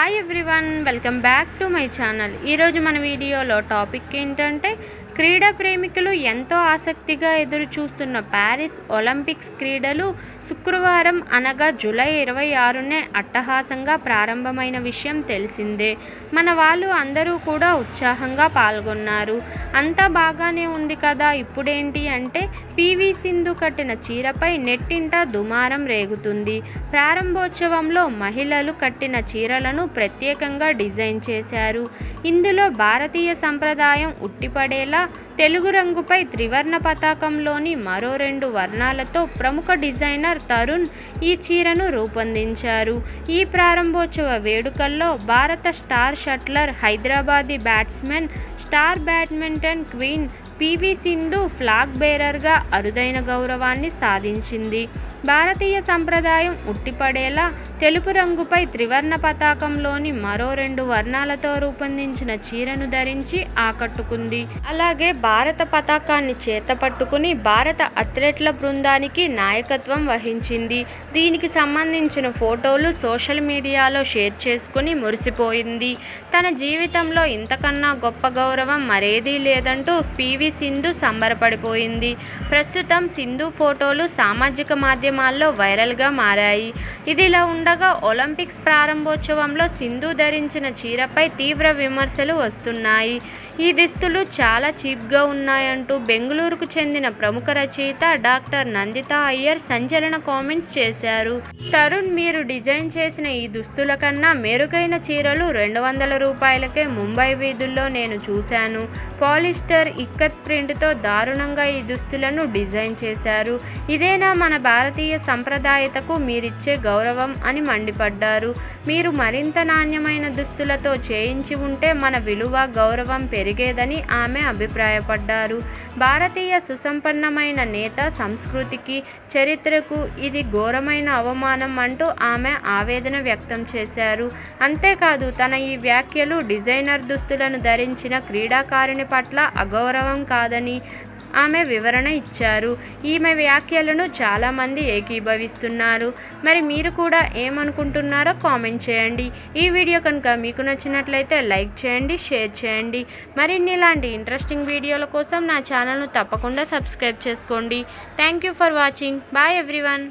Hi everyone, welcome back to my channel. ఈరోజు మన వీడియోలో టాపిక్ ఏంటంటే క్రీడా ప్రేమికులు ఎంతో ఆసక్తిగా ఎదురు చూస్తున్న ప్యారిస్ ఒలింపిక్స్ క్రీడలు శుక్రవారం అనగా జూలై 26నే అట్టహాసంగా ప్రారంభమైన విషయం తెలిసిందే. మన వాళ్ళు అందరూ కూడా ఉత్సాహంగా పాల్గొన్నారు. అంతా బాగానే ఉంది కదా, ఇప్పుడేంటి అంటే పివి సింధు కట్టిన చీరపై నెట్టింట దుమారం రేగుతుంది. ప్రారంభోత్సవంలో మహిళలు కట్టిన చీరలను ప్రత్యేకంగా డిజైన్ చేశారు. ఇందులో భారతీయ సంప్రదాయం ఉట్టిపడేలా తెలుగు రంగుపై త్రివర్ణ పతాకంలోని మరో 2 వర్ణాలతో ప్రముఖ డిజైనర్ తరుణ్ ఈ చీరను రూపొందించారు. ఈ ప్రారంభోత్సవ వేడుకల్లో భారత star shuttler, Hyderabadi batsmen, star badminton queen PV Sindhu flag బేరర్గా అరుదైన గౌరవాన్ని సాధించింది. భారతీయ సంప్రదాయం ఉట్టిపడేలా తెలుపు రంగుపై త్రివర్ణ పతాకంలోని మరో 2 వర్ణాలతో రూపొందించిన చీరను ధరించి ఆకట్టుకుంది. అలాగే భారత పతాకాన్ని చేతపట్టుకుని భారత అథ్లెట్ల బృందానికి నాయకత్వం వహించింది. దీనికి సంబంధించిన ఫోటోలు సోషల్ మీడియాలో షేర్ చేసుకుని మురిసిపోయింది. తన జీవితంలో ఇంతకన్నా గొప్ప గౌరవం మరేదీ లేదంటూ పివి సింధు సంబరపడిపోయింది. ప్రస్తుతం సింధు ఫోటోలు సామాజిక మాధ్యమాల్లో వైరల్గా మారాయి. ఇదిలా ఉండగా ఒలింపిక్స్ ప్రారంభోత్సవంలో సింధు ధరించిన చీరపై తీవ్ర విమర్శలు వస్తున్నాయి. ఈ దుస్తులు చాలా చీప్గా ఉన్నాయంటూ బెంగళూరుకు చెందిన ప్రముఖ రచయిత డాక్టర్ నందితా అయ్యర్ సంచలన కామెంట్స్ చేశారు. తరుణ్, మీరు డిజైన్ చేసిన ఈ దుస్తుల కన్నా మెరుగైన చీరలు 200 రూపాయలకే ముంబై వీధుల్లో నేను చూశాను. పాలిస్టర్ ఇక్కత్ ప్రింట్తో దారుణంగా ఈ దుస్తులను డిజైన్ చేశారు. ఇదేనా మన భారతీయ సంప్రదాయతకు మీరిచ్చే గౌరవం అని మండిపడ్డారు. మీరు మరింత నాణ్యమైన దుస్తులతో చేయించి ఉంటే మన విలువ, గౌరవం పెరిగేదని ఆమె అభిప్రాయపడ్డారు. భారతీయ సుసంపన్నమైన నేత సంస్కృతికి, చరిత్రకు ఇది ఘోరమైన అవమానం అంటూ ఆమె ఆవేదన వ్యక్తం చేశారు. అంతేకాదు, తన ఈ వ్యాఖ్యలు డిజైనర్ దుస్తులను ధరించిన క్రీడాకారిణి పట్ల అగౌరవం కాదని ఆమె వివరణ ఇచ్చారు. ఈమె వ్యాఖ్యలను చాలామంది ఏకీభవిస్తున్నారు. మరి మీరు కూడా ఏమనుకుంటున్నారో కామెంట్ చేయండి. ఈ వీడియో కనుక మీకు నచ్చినట్లయితే లైక్ చేయండి, షేర్ చేయండి. మరిన్ని ఇలాంటి ఇంట్రెస్టింగ్ వీడియోల కోసం నా ఛానల్ను తప్పకుండా సబ్స్క్రైబ్ చేసుకోండి. Thank you for watching. Bye everyone.